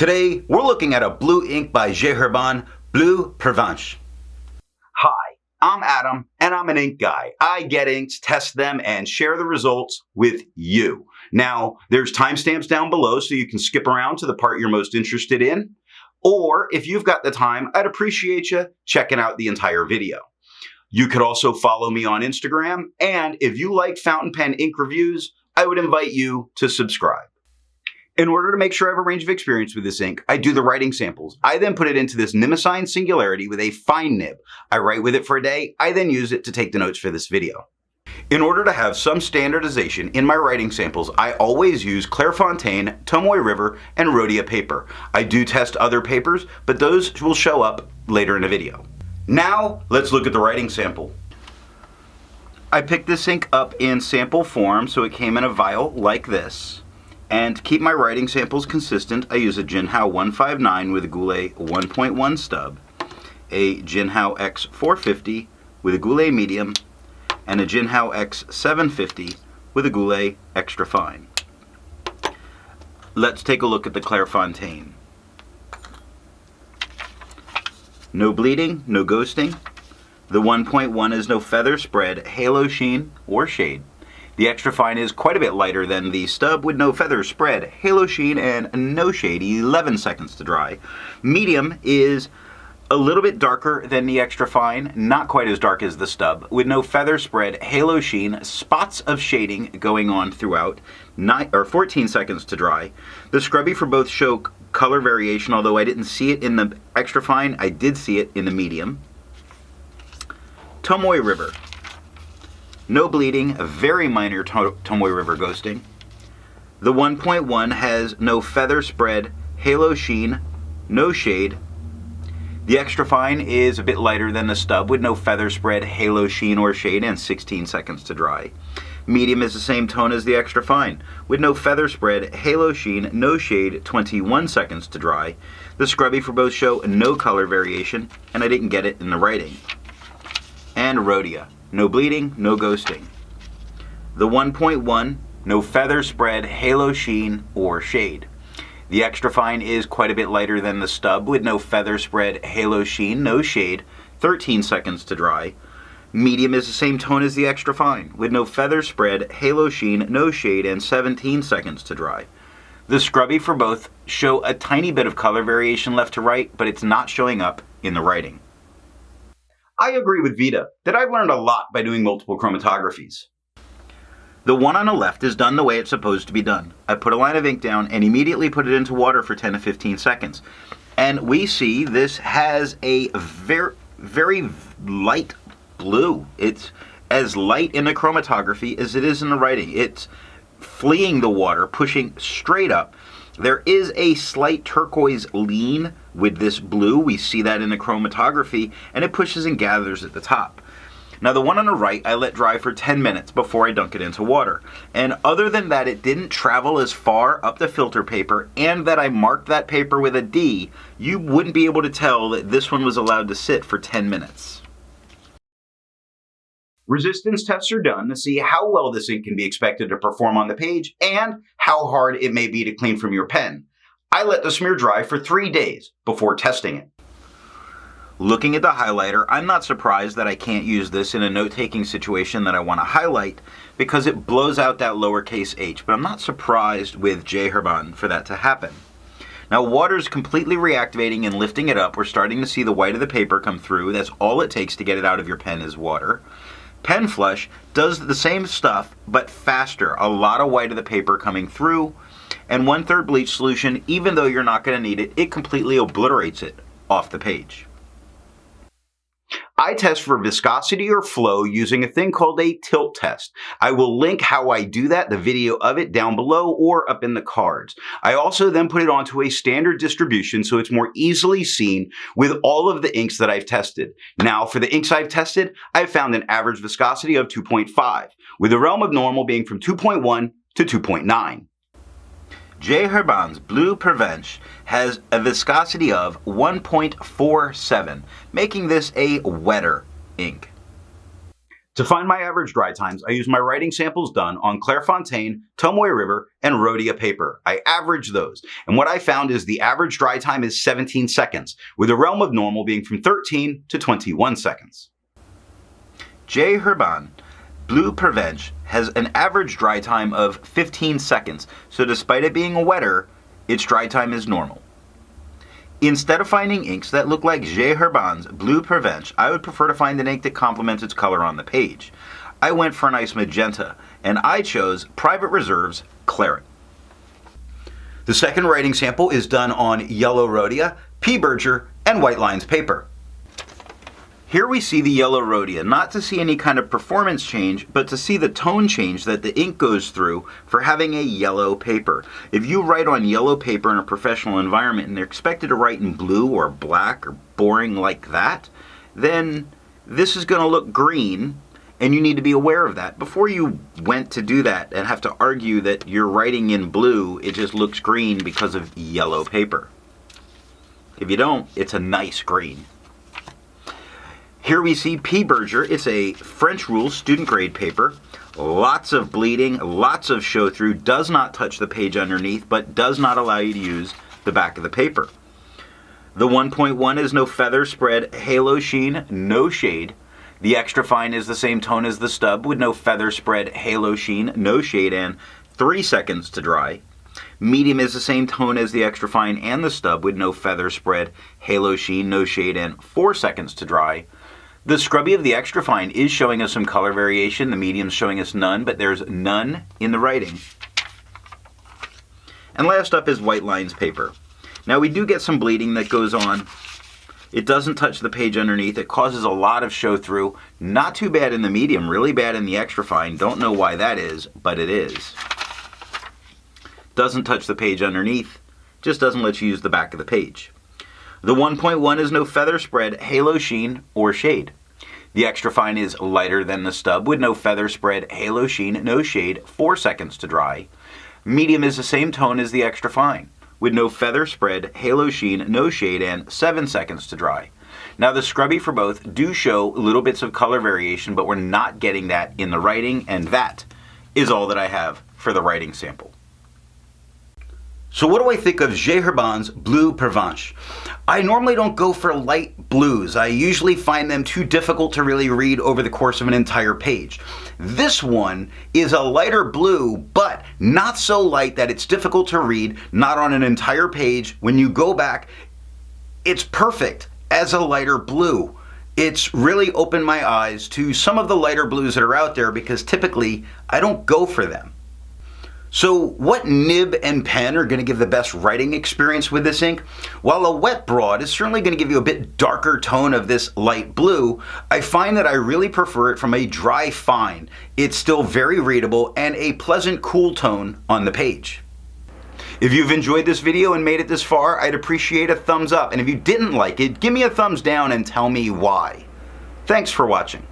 Today, we're looking at a blue ink by Herbin Bleu Pervenche. Hi, I'm Adam, and I'm an ink guy. I get inks, test them, and share the results with you. Now, there's timestamps down below so you can skip around to the part you're most interested in. Or, if you've got the time, I'd appreciate you checking out the entire video. You could also follow me on Instagram, and if you like fountain pen ink reviews, I would invite you to subscribe. In order to make sure I have a range of experience with this ink, I do the writing samples. I then put it into this Nimicine Singularity with a fine nib. I write with it for a day. I then use it to take the notes for this video. In order to have some standardization in my writing samples, I always use Clairfontaine, Tomoe River, and Rhodia paper. I do test other papers, but those will show up later in the video. Now, let's look at the writing sample. I picked this ink up in sample form, so it came in a vial like this. And to keep my writing samples consistent, I use a Jinhao 159 with a Goulet 1.1 stub, a Jinhao X450 with a Goulet medium, and a Jinhao X750 with a Goulet extra fine. Let's take a look at the Clairfontaine. No bleeding, no ghosting. The 1.1 is no feather spread, halo sheen, or shade. The extra fine is quite a bit lighter than the stub with no feather spread, halo sheen, and no shade, 11 seconds to dry. Medium is a little bit darker than the extra fine, not quite as dark as the stub, with no feather spread, halo sheen, spots of shading going on throughout, 14 seconds to dry. The scrubby for both show color variation, although I didn't see it in the extra fine, I did see it in the medium. Tomoe River. No bleeding, a very minor Tomoe River ghosting. The 1.1 has no feather spread, halo sheen, no shade. The extra fine is a bit lighter than the stub with no feather spread, halo sheen, or shade, and 16 seconds to dry. Medium is the same tone as the extra fine, with no feather spread, halo sheen, no shade, 21 seconds to dry. The scrubby for both show no color variation, and I didn't get it in the writing. And Rhodia. No bleeding, no ghosting. The 1.1, no feather spread, halo sheen, or shade. The extra fine is quite a bit lighter than the stub with no feather spread, halo sheen, no shade, 13 seconds to dry. Medium is the same tone as the extra fine with no feather spread, halo sheen, no shade, and 17 seconds to dry. The scrubby for both show a tiny bit of color variation left to right, but it's not showing up in the writing. I agree with Vita that I've learned a lot by doing multiple chromatographies. The one on the left is done the way it's supposed to be done. I put a line of ink down and immediately put it into water for 10 to 15 seconds. And we see this has a very light blue. It's as light in the chromatography as it is in the writing. It's fleeing the water, pushing straight up. There is a slight turquoise lean with this blue. We see that in the chromatography, and it pushes and gathers at the top. Now the one on the right, I let dry for 10 minutes before I dunk it into water. And other than that, it didn't travel as far up the filter paper, and that I marked that paper with a D, you wouldn't be able to tell that this one was allowed to sit for 10 minutes. Resistance tests are done to see how well this ink can be expected to perform on the page and how hard it may be to clean from your pen. I let the smear dry for 3 days before testing it. Looking at the highlighter, I'm not surprised that I can't use this in a note-taking situation that I want to highlight because it blows out that lowercase h, but I'm not surprised with Herbin for that to happen. Now water is completely reactivating and lifting it up. We're starting to see the white of the paper come through. That's all it takes to get it out of your pen is water. Pen Flush does the same stuff, but faster. A lot of white of the paper coming through, and 1/3 bleach solution, even though you're not going to need it, it completely obliterates it off the page. I test for viscosity or flow using a thing called a tilt test. I will link how I do that, the video of it, down below or up in the cards. I also then put it onto a standard distribution so it's more easily seen with all of the inks that I've tested. Now, for the inks I've tested, I've found an average viscosity of 2.5, with the realm of normal being from 2.1 to 2.9. Herbin Bleu Pervenche has a viscosity of 1.47, making this a wetter ink. To find my average dry times, I use my writing samples done on Clairfontaine, Tomoe River, and Rhodia paper. I average those, and what I found is the average dry time is 17 seconds, with the realm of normal being from 13 to 21 seconds. Herbin Bleu Pervenche has an average dry time of 15 seconds, so despite it being wetter, its dry time is normal. Instead of finding inks that look like Herbin's Bleu Pervenche, I would prefer to find an ink that complements its color on the page. I went for a nice magenta, and I chose Private Reserve's Claret. The second writing sample is done on yellow Rhodia, P. Berger, and White Lines paper. Here we see the yellow Rhodia, not to see any kind of performance change, but to see the tone change that the ink goes through for having a yellow paper. If you write on yellow paper in a professional environment and they're expected to write in blue or black or boring like that, then this is going to look green, and you need to be aware of that. Before you went to do that and have to argue that you're writing in blue, it just looks green because of yellow paper. If you don't, it's a nice green. Here we see P. Berger. It's a French rule student grade paper. Lots of bleeding, lots of show through, does not touch the page underneath, but does not allow you to use the back of the paper. The 1.1 is no feather spread, halo sheen, no shade. The extra fine is the same tone as the stub with no feather spread, halo sheen, no shade, and 3 seconds to dry. Medium is the same tone as the extra fine and the stub with no feather spread, halo sheen, no shade, and 4 seconds to dry. The scrubby of the extra fine is showing us some color variation. The medium's showing us none, but there's none in the writing. And last up is White Lines paper. Now we do get some bleeding that goes on. It doesn't touch the page underneath. It causes a lot of show through. Not too bad in the medium, really bad in the extra fine. Don't know why that is, but it is. Doesn't touch the page underneath. Just doesn't let you use the back of the page. The 1.1 is no feather spread, halo sheen, or shade. The extra fine is lighter than the stub with no feather spread, halo sheen, no shade, 4 seconds to dry. Medium is the same tone as the extra fine with no feather spread, halo sheen, no shade, and 7 seconds to dry. Now the scrubby for both do show little bits of color variation, but we're not getting that in the writing, and that is all that I have for the writing sample. So what do I think of Herbin's Bleu Pervenche? I normally don't go for light blues. I usually find them too difficult to really read over the course of an entire page. This one is a lighter blue, but not so light that it's difficult to read, not on an entire page. When you go back, it's perfect as a lighter blue. It's really opened my eyes to some of the lighter blues that are out there because typically I don't go for them. So what nib and pen are going to give the best writing experience with this ink? While a wet broad is certainly going to give you a bit darker tone of this light blue, I find that I really prefer it from a dry fine. It's still very readable and a pleasant cool tone on the page. If you've enjoyed this video and made it this far, I'd appreciate a thumbs up, and if you didn't like it, give me a thumbs down and tell me why. Thanks for watching.